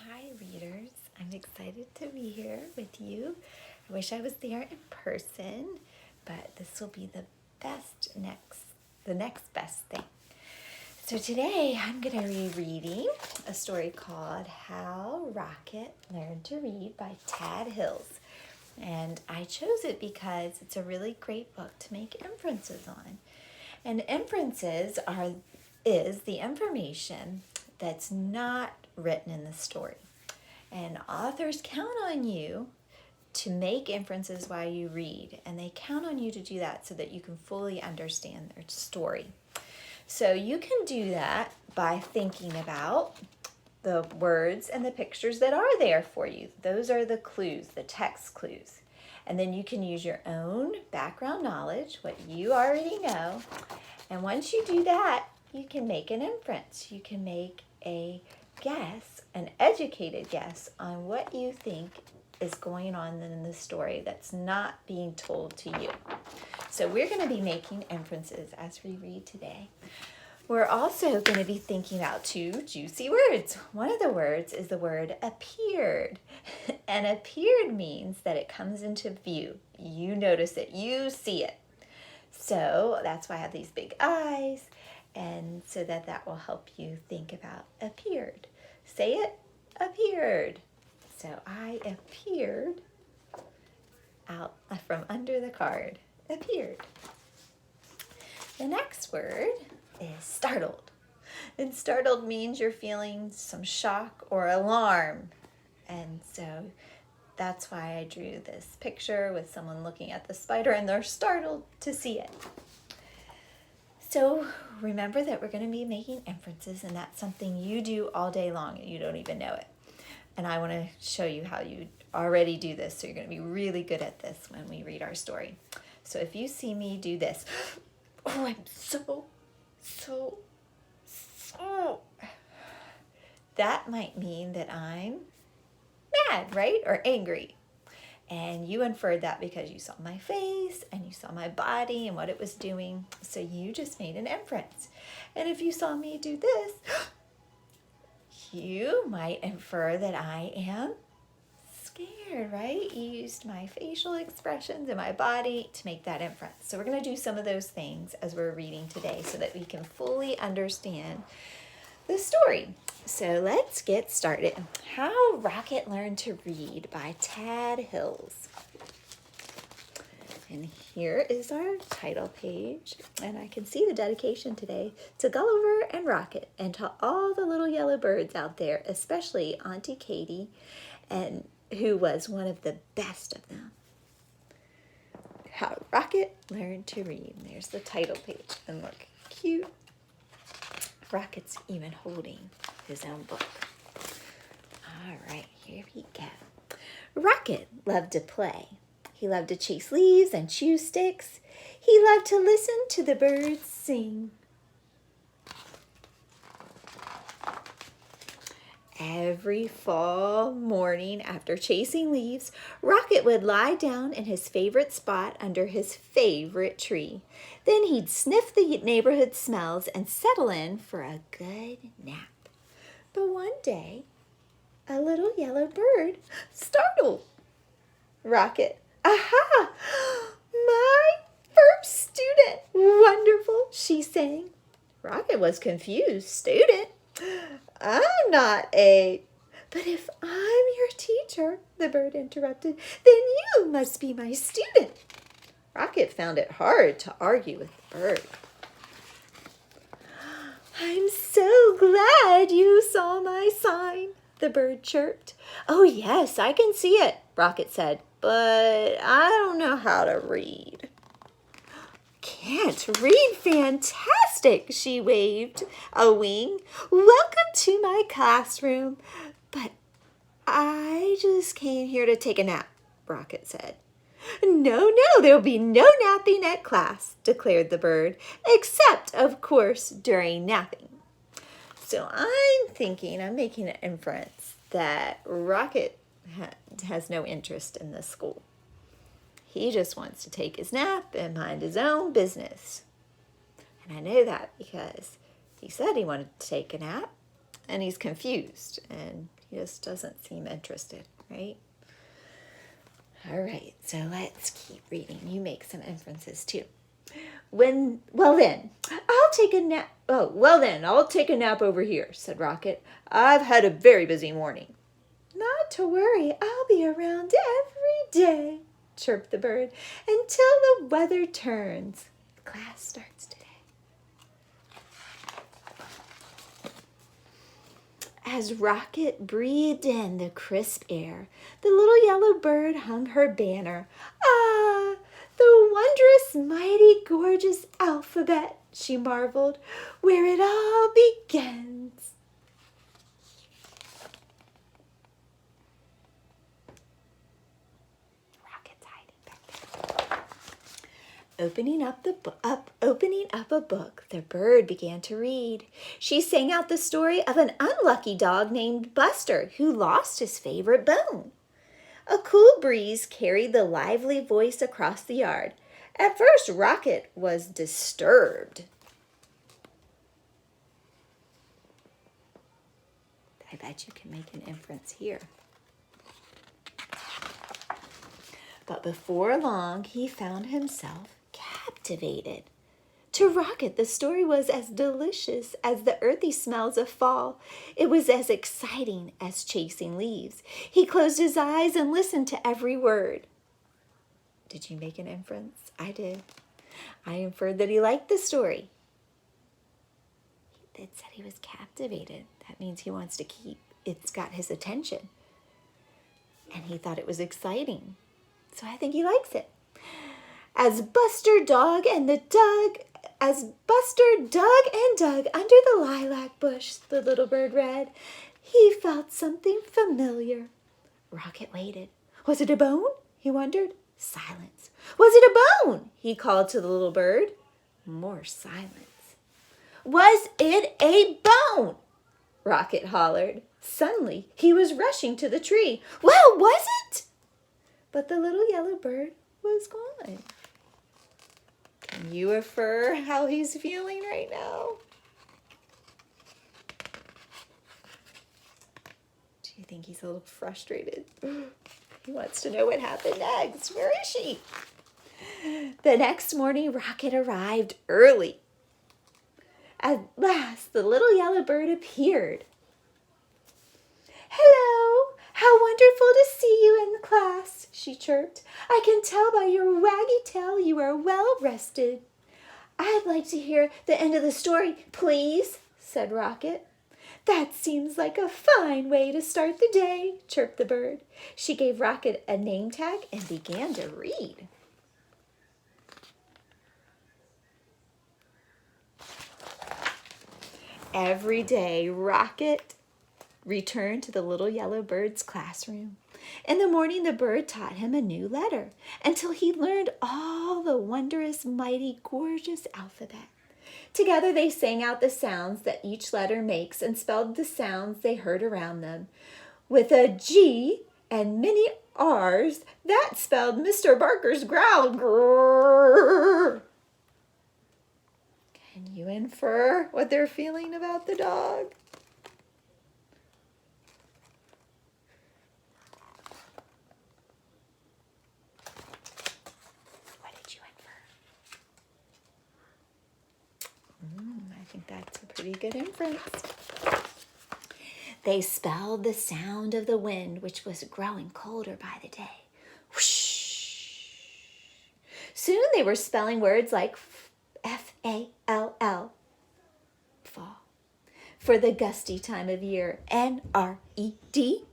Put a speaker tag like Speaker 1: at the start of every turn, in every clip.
Speaker 1: Hi readers, I'm excited to be here with you. I wish I was there in person, but this will be the next best thing. So today I'm going to be reading a story called How Rocket Learned to Read by Tad Hills. And I chose it because it's a really great book to make inferences on. And inferences is the information that's not written in the story. And authors count on you to make inferences while you read, and they count on you to do that so that you can fully understand their story. So you can do that by thinking about the words and the pictures that are there for you. Those are the clues, the text clues. And then you can use your own background knowledge, what you already know. And once you do that, you can make an inference. You can make a guess, an educated guess on what you think is going on in the story that's not being told to you. So we're going to be making inferences as we read today. We're also going to be thinking about two juicy words. One of the words is the word appeared. And appeared means that it comes into view. You notice it, you see it. So that's why I have these big eyes, and so that will help you think about appeared. Say it, appeared. So I appeared out from under the card, appeared. The next word is startled. And startled means you're feeling some shock or alarm. And so that's why I drew this picture with someone looking at the spider and they're startled to see it. So remember that we're going to be making inferences, and that's something you do all day long and you don't even know it. And I want to show you how you already do this, so you're going to be really good at this when we read our story. So if you see me do this, oh, I'm so, that might mean that I'm mad, right? Or angry. And you inferred that because you saw my face and you saw my body and what it was doing. So you just made an inference. And if you saw me do this, you might infer that I am scared, right? You used my facial expressions and my body to make that inference. So we're going to do some of those things as we're reading today so that we can fully understand the story. So let's get started. How Rocket Learned to Read by Tad Hills. And here is our title page. And I can see the dedication today to Gulliver and Rocket, and to all the little yellow birds out there, especially Auntie Katie, and who was one of the best of them. How Rocket Learned to Read. And there's the title page. And look, cute. Rocket's even holding his own book. All right, here we go. Rocket loved to play. He loved to chase leaves and chew sticks. He loved to listen to the birds sing. Every fall morning after chasing leaves, Rocket would lie down in his favorite spot under his favorite tree. Then he'd sniff the neighborhood smells and settle in for a good nap. But one day, a little yellow bird startled Rocket. Aha! My first student! Wonderful, she sang. Rocket was confused. Student? I'm not a... But if I'm your teacher, the bird interrupted, then you must be my student. Rocket found it hard to argue with the bird. I'm so glad you saw my sign, the bird chirped. Oh, yes, I can see it, Rocket said, but I don't know how to read. Can't read? Fantastic, she waved a wing. Welcome to my classroom. But I just came here to take a nap, Rocket said. No, there'll be no napping at class, declared the bird, except, of course, during napping. So I'm making an inference that Rocket has no interest in this school. He just wants to take his nap and mind his own business. And I know that because he said he wanted to take a nap, and he's confused, and He just doesn't seem interested, right? All right, so let's keep reading. You make some inferences too. Well then, I'll take a nap. Oh, well then, I'll take a nap over here, said Rocket. I've had a very busy morning. Not to worry, I'll be around every day, chirped the bird, until the weather turns. Class starts today. As Rocket breathed in the crisp air, the little yellow bird hung her banner. Ah, the wondrous, mighty, gorgeous alphabet, she marveled, where it all begins. Rocket's hiding back there. Opening up a book, the bird began to read. She sang out the story of an unlucky dog named Buster who lost his favorite bone. A cool breeze carried the lively voice across the yard. At first, Rocket was disturbed. I bet you can make an inference here. But before long, he found himself captivated. To Rocket, the story was as delicious as the earthy smells of fall. It was as exciting as chasing leaves. He closed his eyes and listened to every word. Did you make an inference? I did. I inferred that he liked the story. It said he was captivated. That means he wants to keep. It's got his attention. And he thought it was exciting. So I think he likes it. As Buster dug and dug under the lilac bush, the little bird read, he felt something familiar. Rocket waited. Was it a bone? He wondered. Silence. Was it a bone? He called to the little bird. More silence. Was it a bone? Rocket hollered. Suddenly, he was rushing to the tree. Well, was it? But the little yellow bird was gone. Can you infer how he's feeling right now? Do you think he's a little frustrated? He wants to know what happened next. Where is she? The next morning, Rocket arrived early. At last, the little yellow bird appeared. Hello, how wonderful to see you in the class, she chirped. I can tell by your waggy tail you are well rested. I'd like to hear the end of the story, please, said Rocket. That seems like a fine way to start the day, chirped the bird. She gave Rocket a name tag and began to read. Every day, Rocket returned to the little yellow bird's classroom. In the morning, the bird taught him a new letter until he learned all the wondrous, mighty, gorgeous alphabet. Together, they sang out the sounds that each letter makes and spelled the sounds they heard around them. With a G and many R's, that spelled Mr. Barker's growl. Grrr. Can you infer what they're feeling about the dog? What did you infer? I think that's a pretty good inference. They spelled the sound of the wind, which was growing colder by the day. Whoosh. Soon they were spelling words like F-A-L-L, fall, for the gusty time of year, N-R-E-D,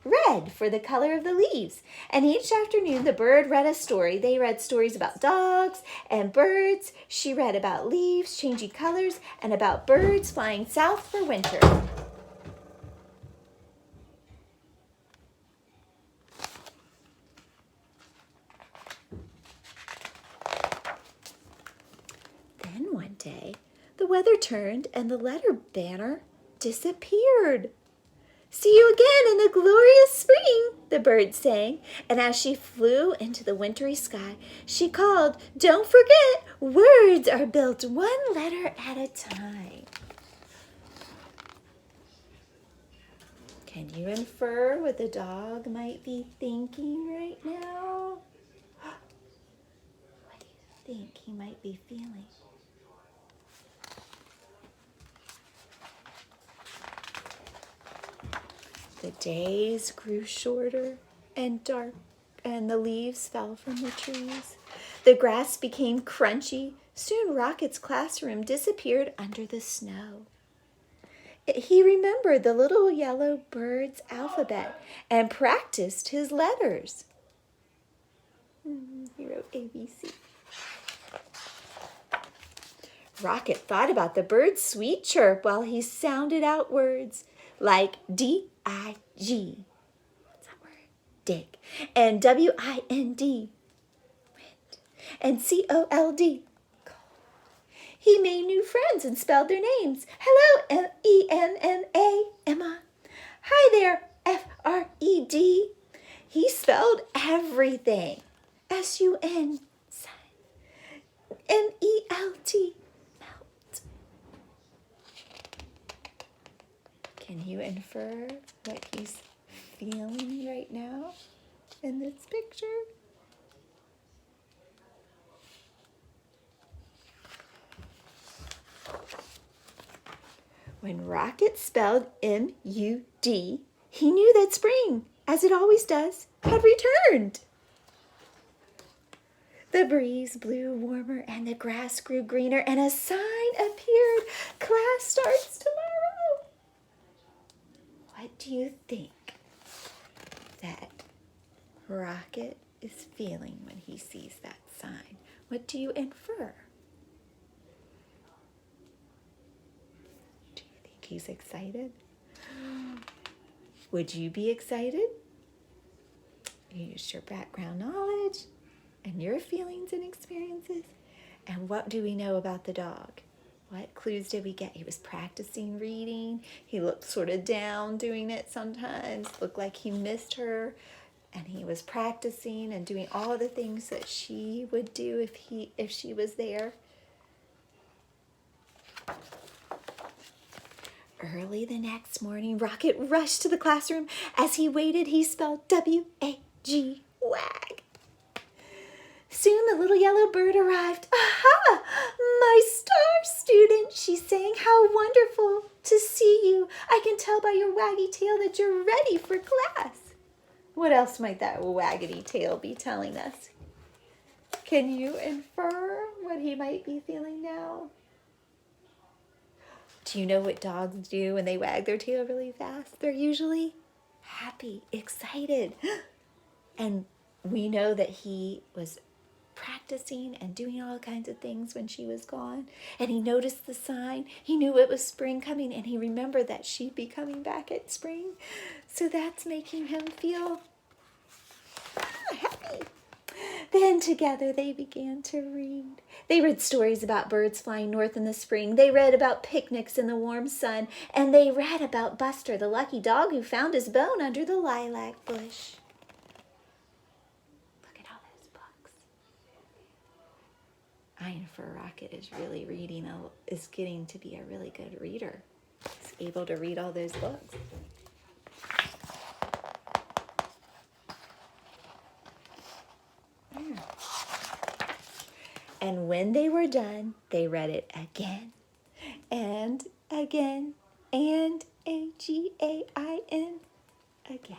Speaker 1: red, for the color of the leaves. And each afternoon, the bird read a story. They read stories about dogs and birds. She read about leaves changing colors and about birds flying south for winter. Then one day, the weather turned and the letter banner disappeared. See you again in a glorious spring, the bird sang, and as she flew into the wintry sky, she called, don't forget, words are built one letter at a time. Can you infer what the dog might be thinking right now? What do you think he might be feeling? The days grew shorter and dark, and the leaves fell from the trees. The grass became crunchy. Soon Rocket's classroom disappeared under the snow. He remembered the little yellow bird's alphabet and practiced his letters. He wrote ABC. Rocket thought about the bird's sweet chirp while he sounded out words like D-I-G. What's that word? Dig. And W-I-N-D. Wind. And C-O-L-D. Cold. He made new friends and spelled their names. Hello, M-E-N-N-A, Emma. Hi there, F-R-E-D. He spelled everything. S-U-N, sun. M-E-L-T, melt. Can you infer what he's feeling right now in this picture? When Rocket spelled M-U-D, he knew that spring, as it always does, had returned. The breeze blew warmer and the grass grew greener and a sign appeared. Class starts tomorrow. What do you think that Rocket is feeling when he sees that sign? What do you infer? Do you think he's excited? Would you be excited? You used your background knowledge and your feelings and experiences. And what do we know about the dog? What clues did we get? He was practicing reading. He looked sort of down doing it sometimes. Looked like he missed her. And he was practicing and doing all the things that she would do if she was there. Early the next morning, Rocket rushed to the classroom. As he waited, he spelled W-A-G, wag. Soon the little yellow bird arrived. Aha! My star student, she sang. How wonderful to see you. I can tell by your waggy tail that you're ready for class. What else might that waggity tail be telling us? Can you infer what he might be feeling now? Do you know what dogs do when they wag their tail really fast? They're usually happy, excited. And we know that he was practicing and doing all kinds of things when she was gone. And he noticed the sign. He knew it was spring coming, and he remembered that she'd be coming back at spring. So that's making him feel happy. Then together they began to read. They read stories about birds flying north in the spring. They read about picnics in the warm sun. And they read about Buster, the lucky dog who found his bone under the lilac bush. Look at all those books. I infer Rocket is really is getting to be a really good reader. He's able to read all those books. And when they were done, they read it again and again and A-G-A-I-N again.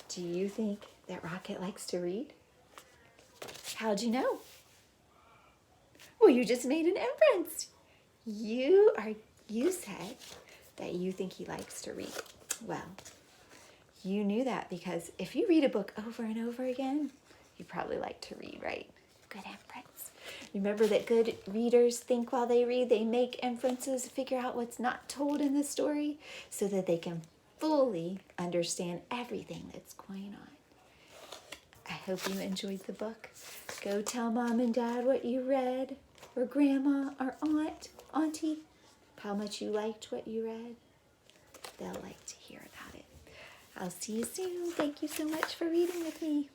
Speaker 1: Do you think that Rocket likes to read? How'd you know? Well, you just made an inference. You said that you think he likes to read. Well, you knew that because if you read a book over and over again, you probably like to read, right? Good inference. Remember that good readers think while they read, they make inferences, figure out what's not told in the story so that they can fully understand everything that's going on. I hope you enjoyed the book. Go tell Mom and Dad what you read, or Grandma, or Auntie, how much you liked what you read. They'll like to hear about it. I'll see you soon. Thank you so much for reading with me.